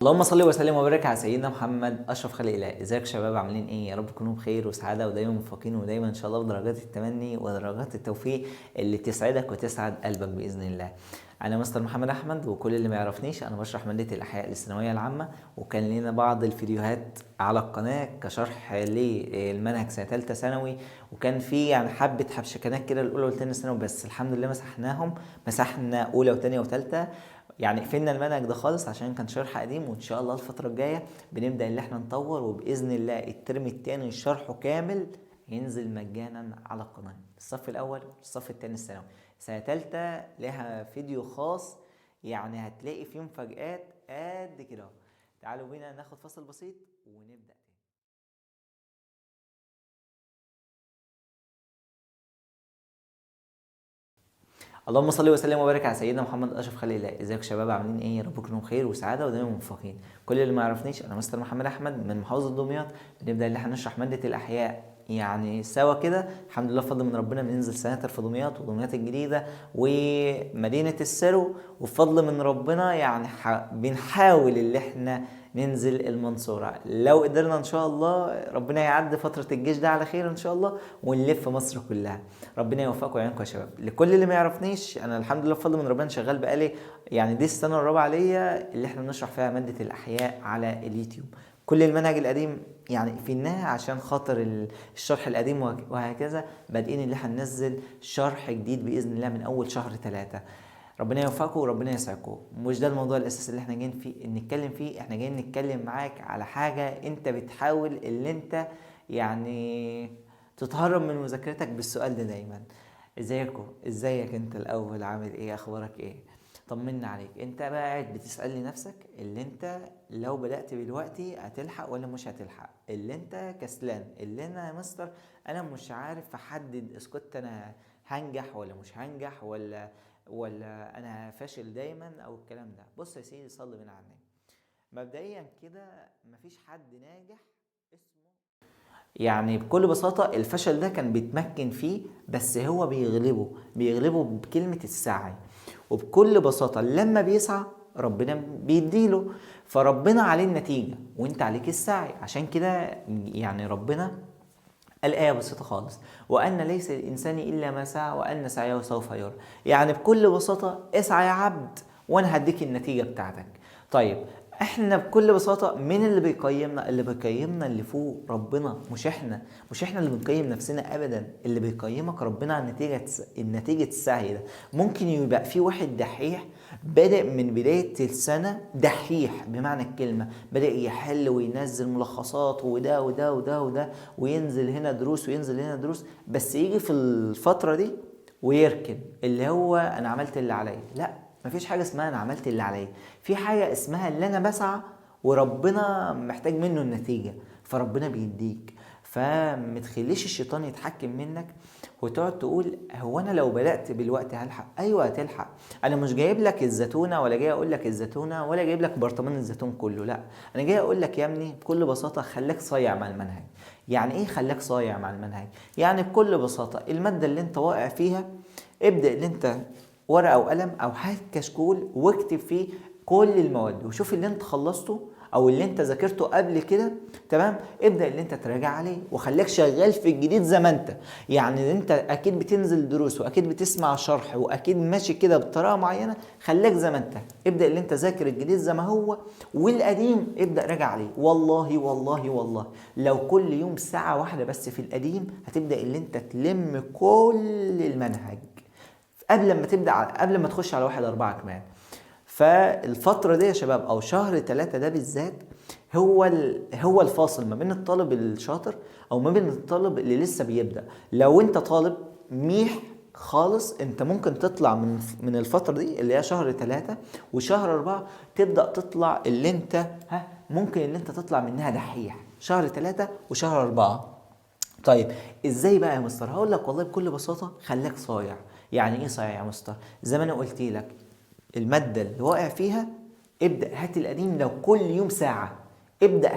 اللهم صل وسلم وبارك على سيدنا محمد اشرف خلق الله. ازيك يا شباب؟ عاملين ايه؟ يا رب تكونوا بخير وسعاده ودايما موفقين ودايما ان شاء الله بدرجات التمني ودرجات التوفيق اللي تسعدك وتسعد قلبك باذن الله. انا مستر محمد احمد، وكل اللي ما يعرفنيش انا بشرح ماده الاحياء للثانويه العامه، وكان لنا بعض الفيديوهات على القناه كشرح للمنهج سنه ثالثه ثانوي، وكان في يعني حبه حبشكنات كده الاولى والثانيه ثانوي، بس الحمد لله مسحنا اولى وثانيه وثالثه، يعني قفلنا المنهج ده خالص عشان كان شرح قديم. وان شاء الله الفتره الجايه بنبدا اللي احنا نطور، وباذن الله الترم الثاني شرحه كامل ينزل مجانا على القناه. الصف الاول والصف الثاني الثانوي، سنه ثالثه لها فيديو خاص، يعني هتلاقي فيه مفاجآت قد كده. تعالوا بينا ناخد فاصل بسيط ونبدا. اللهم صل وسلم وبارك على سيدنا محمد اشرف خلق الله. ازيك يا شباب؟ عاملين ايه؟ يا رب تكونوا بخير وسعاده ودايما موفقين. كل اللي ما يعرفنيش انا مستر محمد احمد من محافظه دمياط. بنبدا اللي احنا نشرح ماده الاحياء يعني سوا كده، الحمد لله بفضل من ربنا بننزل سناتر في دمياط ودمياط الجديده ومدينه السرو، وبفضل من ربنا يعني بنحاول اللي احنا ننزل المنصورة. لو قدرنا ان شاء الله ربنا يعدي فترة الجيش ده على خير ان شاء الله ونلف مصر كلها. ربنا يوفقكم ويعينكم يا شباب. لكل اللي ما يعرفنيش انا الحمد لله بفضل من ربنا شغال بقالي يعني دي السنة الرابعة ليا اللي احنا بنشرح فيها مادة الاحياء على اليوتيوب. كل المنهج القديم يعني في النهاية عشان خاطر الشرح القديم وهكذا، بادئين اللي احنا ننزل شرح جديد بإذن الله من أول شهر 3. ربنا يوفقكم وربنا يسعدكم. مش ده الموضوع الاساسي اللي احنا جايين فيه نتكلم فيه، احنا جايين نتكلم معاك على حاجه انت بتحاول اللي انت يعني تتهرب من مذاكرتك بالسؤال ده دايما. ازيك انت الاول؟ عامل ايه؟ اخبارك ايه؟ طمنا عليك. انت بقى قاعد بتسالني نفسك اللي انت لو بدات دلوقتي هتلحق ولا مش هتلحق، اللي انت كسلان، اللي انا يا مستر انا مش عارف احدد اذا كنت انا هنجح ولا مش هنجح ولا انا فاشل دايما او الكلام ده. بص يا سيدي، صلي بينا على النبي. مبدئيا كده مفيش حد ناجح اسمه، يعني بكل بساطة الفشل ده كان بيتمكن فيه، بس هو بيغلبه بكلمة السعي. وبكل بساطة لما بيسعى ربنا بيديله، فربنا عليه النتيجة وانت عليك السعي. عشان كده يعني ربنا الآية بسيطة خالص، وأن ليس للإنسان إلا ما سعى وأن سعيه سوف يرى. يعني بكل بساطة اسعى يا عبد وأنا هديك النتيجة بتاعتك. طيب احنا بكل بساطة مين اللي بيقيمنا؟ اللي بيقيمنا اللي فوق ربنا، مش احنا اللي بنقيم نفسنا ابدا. اللي بيقيمك ربنا على النتيجة السعي ده. ممكن يبقى في واحد دحيح بدأ من بداية السنة دحيح بمعنى الكلمة، بدأ يحل وينزل ملخصات وده وده وده وده، وينزل هنا دروس وينزل هنا دروس، بس يجي في الفترة دي ويركن اللي هو أنا عملت اللي عليا. لا، مفيش حاجة اسمها أنا عملت اللي عليا، في حاجة اسمها اللي أنا بسعى وربنا محتاج منه النتيجة، فربنا بيديك. فمتخليش الشيطان يتحكم منك وتقعد تقول هو انا لو بدأت بالوقت هلحق. ايوه هتلحق. انا مش جايب لك الزتونة ولا جاي اقول لك الزتونة ولا جايب لك برطمان الزيتون كله، لا، انا جاي اقول لك يا ابني بكل بساطة خليك صايع مع المنهج. يعني ايه خليك صايع مع المنهج؟ يعني بكل بساطة المادة اللي انت واقع فيها ابدأ اللي انت ورقة وقلم او هات كشكول واكتب فيه كل المواد وشوف اللي انت خلصته او اللي انت ذاكرته قبل كده، تمام؟ ابدا اللي انت تراجع عليه وخليك شغال في الجديد زي ما انت. يعني انت اكيد بتنزل دروس واكيد بتسمع شرح واكيد ماشي كده بطريقه معينه، خليك زي ما انت. ابدا اللي انت ذاكر الجديد زي ما هو، والقديم ابدا راجع عليه. والله والله والله لو كل يوم ساعه واحده بس في القديم هتبدا اللي انت تلم كل المنهج قبل ما تخش على 1/4 كمان. فالفترة دي يا شباب او شهر 3 ده بالذات هو الفاصل ما بين الطالب الشاطر او ما بين الطالب اللي لسه بيبدأ. لو انت طالب ميح خالص انت ممكن تطلع من الفترة دي اللي هي شهر 3 وشهر 4، تبدأ تطلع اللي انت ممكن اللي انت تطلع منها دحيح شهر 3 وشهر 4. طيب ازاي بقى يا مستر؟ هقول لك والله بكل بساطة خليك صايع. يعني ايه صايع يا مستر؟ زي ما انا قلت لك المادة اللي واقع فيها ابدأ هات القديم لو كل يوم ساعة. ابدأ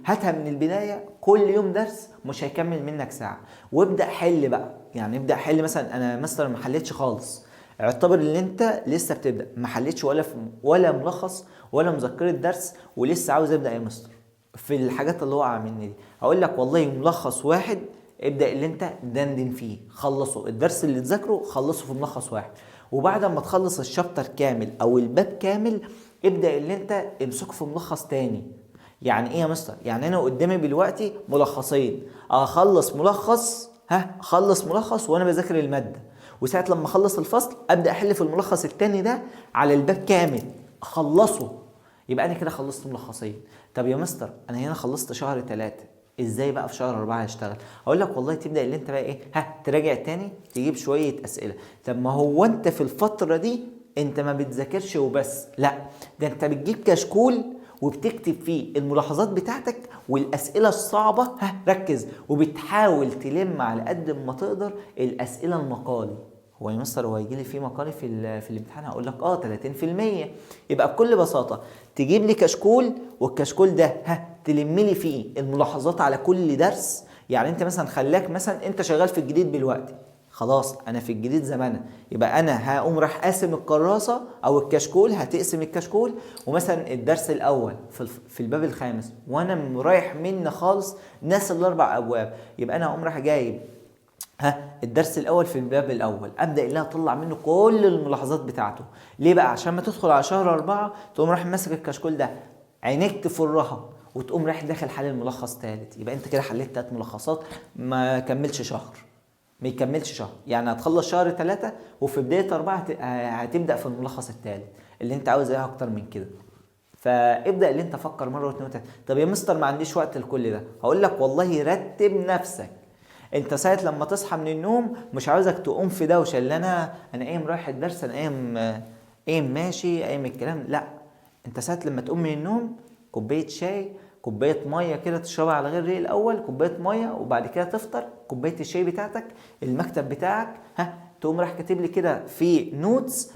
هاتها من البداية كل يوم درس مش هيكمل منك ساعة، وابدأ حل بقى. يعني ابدأ حل مثلا انا مستر ما حلتش خالص اعتبر ان انت لسه بتبدا، ما حلتش ولا ملخص ولا مذكره درس، ولسه عاوز ابدا يا مستر في الحاجات اللي واقعه مني دي. هقول لك والله ملخص واحد ابدا اللي انت دندن فيه، خلصه الدرس اللي تذاكره خلصه في ملخص واحد، وبعد ما تخلص الشابتر كامل او الباب كامل ابدا اللي انت امسكه في ملخص تاني. يعني ايه يا مستر؟ يعني انا قدامي دلوقتي ملخصين، اخلص ملخص، اخلص ملخص وانا بذاكر الماده، وساعه لما اخلص الفصل ابدا احل في الملخص التاني ده على الباب كامل اخلصه، يبقى انا كده خلصت ملخصين. طب يا مستر انا هنا خلصت شهر 3، ازاي بقى في شهر 4 هشتغل؟ اقول لك والله تبدا اللي انت بقى ايه، تراجع تاني، تجيب شويه اسئله. طب ما هو انت في الفتره دي انت ما بتذاكرش وبس، لا ده انت بتجيب كشكول وبتكتب فيه الملاحظات بتاعتك والاسئله الصعبه، ركز، وبتحاول تلم على قد ما تقدر الاسئله المقالي. هو يا مستر هو هيجي لي فيه مقالي في الامتحان؟ هقول لك 30%. يبقى بكل بساطه تجيب لي كشكول، والكشكول ده تلم لي فيه الملاحظات على كل درس. يعني انت مثلا خلاك مثلا انت شغال في الجديد دلوقتي، خلاص انا في الجديد زمانه، يبقى انا هقوم راح قاسم الكراسه او الكشكول، هتقسم الكشكول، ومثلا الدرس الاول في الباب الخامس وانا رايح منه خالص ناس الاربع ابواب، يبقى انا هقوم راح جايب الدرس الاول في الباب الاول، ابدا اللي اطلع منه كل الملاحظات بتاعته. ليه بقى؟ عشان ما تدخل على شهر 4 تقوم راح ماسك الكشكول ده عينيك تفرها وتقوم رايح داخل حل الملخص ثالث، يبقى انت كده حليت 3 ملخصات ما كملش شهر، ما يكملش شهر. يعني هتخلص شهر 3 وفي بداية 4 هتبدأ في الملخص الثالث اللي انت عاوز ايه اكتر من كده. فابدأ اللي انت فكر مرة واثنين وثلاثة. طب يا مستر ما عنديش وقت لكل ده، هقول لك والله رتب نفسك. انت ساعة لما تصحى من النوم مش عاوزك تقوم في دوشة اللي انا قايم رايح الدرس، انا قايم ماشي قايم الكلام، لا. انت ساعة لما تقوم من النوم كوباية شاي، كوبايه ميه كده تشربها على غير ريق الاول، كوبايه ميه، وبعد كده تفطر كوبايه الشاي بتاعتك، المكتب بتاعك، تقوم راح كاتب لي كده في نوتس،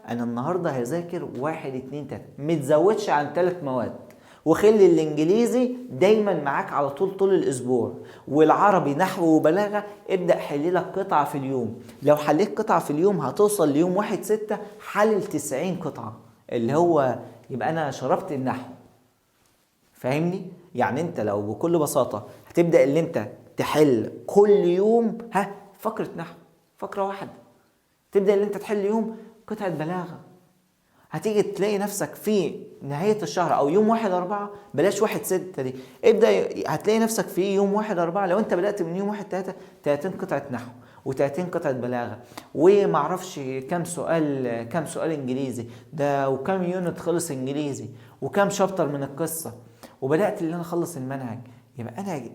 انا النهارده هذاكر 1 2 3، متزودش عن 3 مواد، وخلي الانجليزي دايما معاك على طول الاسبوع، والعربي نحو وبلاغه ابدا حل لك قطعه في اليوم. لو حليت قطعه في اليوم هتوصل ليوم 1/6 حلل 90 قطعه، اللي هو يبقى انا شربت النحو. فاهمني؟ يعني انت لو بكل بساطة هتبدأ اللي انت تحل كل يوم فقرة نحو، فقرة واحدة، تبدأ اللي انت تحل يوم قطعة بلاغة، هتيجي تلاقي نفسك في نهاية الشهر او يوم 1/4، بلاش 1/6 دي، ابدأ هتلاقي نفسك في يوم 1/4 لو انت بدأت من يوم 1/3 30 قطعة نحو و30 قطعة بلاغة، ومعرفش كام سؤال انجليزي ده، وكام يونت خلص انجليزي، وكام شابتر من القصة، وبدأت اللي انا اخلص المنهج.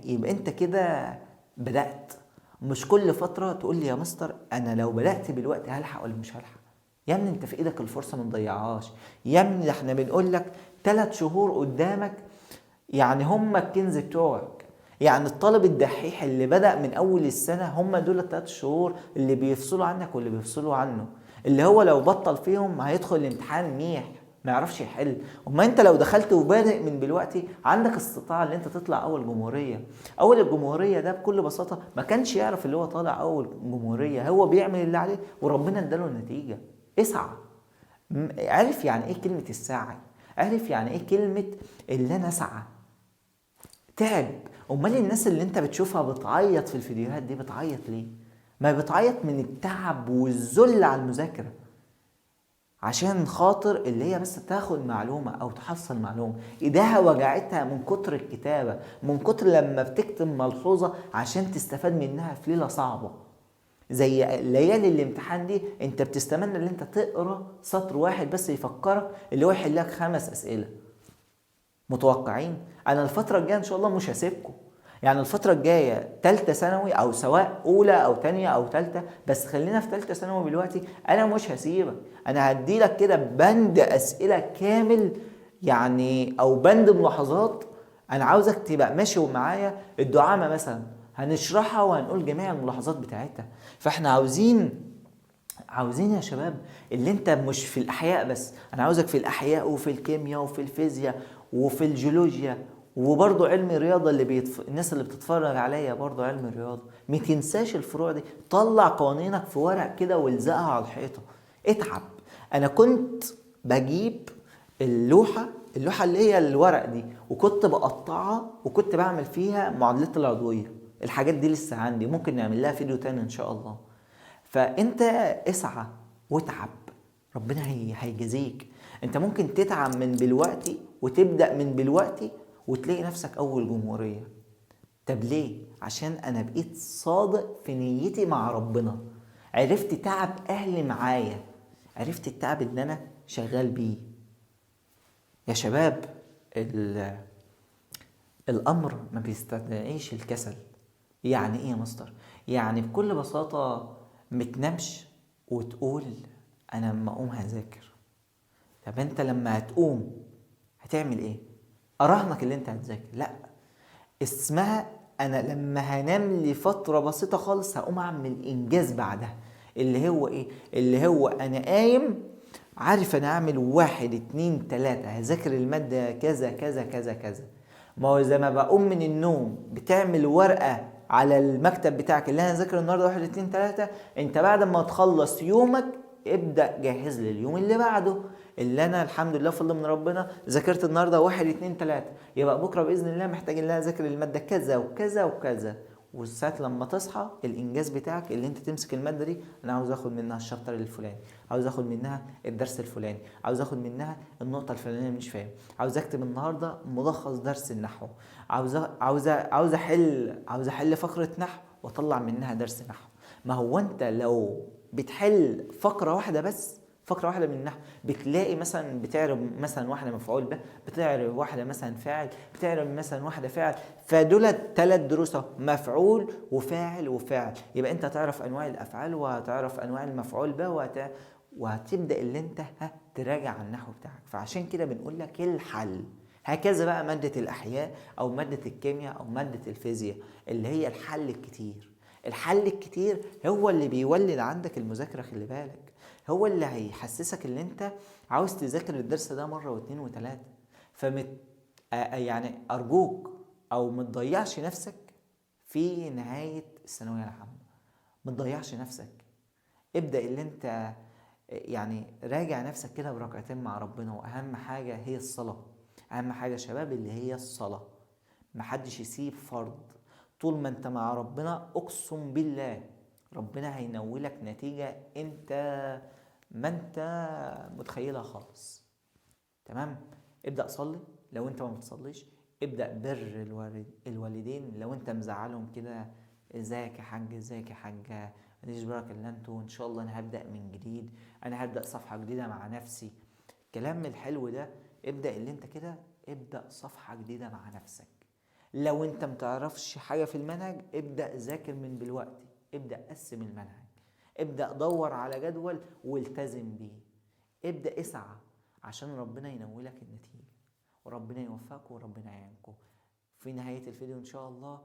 يبقى انت كده بدأت. مش كل فترة تقول لي يا مستر انا لو بدأت دلوقتي هلحق ولا مش هلحق. يا ابني انت في ايدك الفرصة ما تضيعهاش. يا ابني احنا بنقول لك 3 شهور قدامك، يعني هم الكنز بتوعك. يعني الطالب الدحيح اللي بدأ من اول السنة هم دول 3 شهور اللي بيفصلوا عنك واللي بيفصلوا عنه، اللي هو لو بطل فيهم هيدخل الامتحان ميح ما يعرفش يحل. وما انت لو دخلت وبادئ من دلوقتي عندك استطاعة ان انت تطلع اول جمهورية. اول الجمهورية ده بكل بساطة ما كانش يعرف اللي هو طالع اول جمهورية، هو بيعمل اللي عليه وربنا اداله النتيجة. اسعى. عارف يعني ايه كلمة السعي؟ عارف يعني ايه كلمة اللي انا اسعى؟ تعب. امال الناس اللي انت بتشوفها بتعيط في الفيديوهات دي بتعيط ليه؟ ما بتعيط من التعب والذل على المذاكرة، عشان خاطر اللي هي بس تاخد معلومة او تحصل معلومة. ايديها وجعتها من كتر الكتابة، من كتر لما بتكتب ملحوظة عشان تستفاد منها في ليلة صعبة. زي ليالي الامتحان دي انت بتستمنى ان انت تقرأ سطر واحد بس يفكرك، اللي هو يحلك 5 اسئلة. متوقعين؟ انا الفترة الجاية ان شاء الله مش هسيبكم. يعني الفترة الجاية تالتة ثانوي او سواء اولى او تانية او تالتة، بس خلينا في تالتة ثانوي دلوقتي، انا مش هسيبك. انا هديلك كده بند اسئلة كامل، يعني او بند ملاحظات. انا عاوزك تبقى ماشي معايا. الدعامة مثلا هنشرحها وهنقول جميع الملاحظات بتاعتها. فاحنا عاوزين يا شباب اللي انت مش في الاحياء بس، انا عاوزك في الاحياء وفي الكيمياء وفي الفيزياء وفي الجيولوجيا، وبرضو علم الرياضة الناس اللي بتتفرج عليا برضو علم الرياضة، ما تنساش الفروع دي. طلع قوانينك في ورق كده والزقها على الحيطة. اتعب. انا كنت بجيب اللوحة اللي هي الورق دي، وكنت بقطعها وكنت بعمل فيها معادلات العضوية. الحاجات دي لسه عندي، ممكن نعمل لها فيديو تاني ان شاء الله. فانت اسعى واتعب، ربنا هيجازيك. انت ممكن تتعب من دلوقتي وتبدأ من دلوقتي وتلاقي نفسك اول جمهورية. طب ليه؟ عشان انا بقيت صادق في نيتي مع ربنا، عرفت تعب اهلي معايا، عرفت التعب اللي انا شغال بيه. يا شباب، الامر ما بيستدعيش الكسل. يعني ايه يا مستر؟ يعني بكل بساطة متنامش وتقول انا لما اقوم هذاكر. طب انت لما هتقوم هتعمل ايه؟ اراهنك اللي انت هتذاكر؟ لا، اسمها انا لما هنام لفترة بسيطة خالص هقوم اعمل انجاز بعدها. اللي هو ايه؟ اللي هو انا قايم عارف انا اعمل 1 2 3، هذاكر المادة كذا كذا كذا كذا. ما هو زي ما بقوم من النوم بتعمل ورقة على المكتب بتاعك اللي انا هذاكر النهارده 1 2 3، انت بعد ما تخلص يومك ابدأ جهز لليوم اللي بعده. اللي انا الحمد لله فضل من ربنا ذاكرت النهارده 1 2 3، يبقى بكره باذن الله محتاج ان انا اذاكر الماده كذا وكذا وكذا. والساعه لما تصحى الانجاز بتاعك اللي انت تمسك الماده دي، انا عاوز اخد منها الشابتر الفلاني، عاوز اخد منها الدرس الفلاني، عاوز اخد منها النقطه الفلانيه مش فاهم، عاوز اكتب النهارده ملخص درس النحو، عاوز احل فقره نحو واطلع منها درس نحو. ما هو انت لو بتحل فقره واحده بس، فقره واحده من النحو، بتلاقي مثلا بتعرب مثلا واحده مفعول به، بتعرب واحده مثلا فاعل، بتعرب مثلا واحده فاعل، فدول 3 دروس مفعول وفاعل وفاعل. يبقى انت هتعرف انواع الافعال وهتعرف انواع المفعول به وهتبدا اللي انت تراجع النحو بتاعك. فعشان كده بنقول لك الحل. هكذا بقى ماده الاحياء او ماده الكيمياء او ماده الفيزياء اللي هي الحل الكتير. الحل الكتير هو اللي بيولد عندك المذاكره، خلي بالك، هو اللي هيحسسك ان انت عاوز تذاكر الدرس ده مرة واثنين وثلاثة. يعني ارجوك او متضيعش نفسك في نهاية الثانوية العامة، متضيعش نفسك. ابدأ اللي انت يعني راجع نفسك كده بركعتين مع ربنا. واهم حاجة هي الصلاة، اهم حاجة يا شباب اللي هي الصلاة. محدش يسيب فرض. طول ما انت مع ربنا اقسم بالله ربنا هينولك نتيجة انت ما انت متخيلها خالص. تمام؟ ابدأ صلي لو انت ما بتصليش، ابدأ بر الوالدين لو انت مزعلهم كده، ازيك يا حاج، ازيك يا حاجة، ماليش بركة الا انتوا، ان شاء الله انا هبدأ من جديد، انا هبدأ صفحة جديدة مع نفسي. الكلام الحلو ده ابدأ اللي انت كده، ابدأ صفحة جديدة مع نفسك. لو انت متعرفش حاجة في المنهج ابدأ ذاكر من دلوقتي، ابدأ قسم المنهج، ابدأ دور على جدول والتزم بيه، ابدأ اسعى عشان ربنا ينولك النتيجة وربنا يوفقك وربنا يعينكم. في نهاية الفيديو ان شاء الله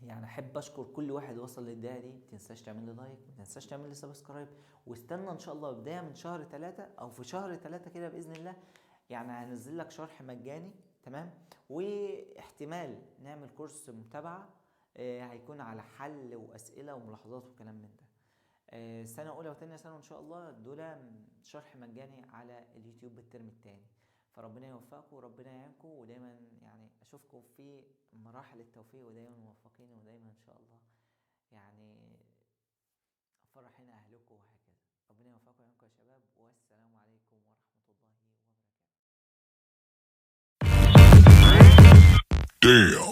يعني احب اشكر كل واحد وصل للدقيقة دي. متنساش تعمل لي لايك، متنساش تعمل لي سبسكرايب، واستنى ان شاء الله بداية من شهر 3 او في شهر 3 كده بإذن الله يعني هنزل لك شرح مجاني. تمام؟ واحتمال نعمل كورس متابعة هيكون على حل واسئلة وملاحظات وكلام من ده. سنة أولى وتانية سنة إن شاء الله دول شرح مجاني على اليوتيوب بالترم التاني. فربنا يوفقكم وربنا يعينكم، ودايما يعني أشوفكم في مراحل التوفيق، ودايما موفقين، ودايما إن شاء الله يعني فرحين أهلكم وهكذا. ربنا يوفقكم ويعينكم يا شباب، والسلام عليكم ورحمة الله وبركاته.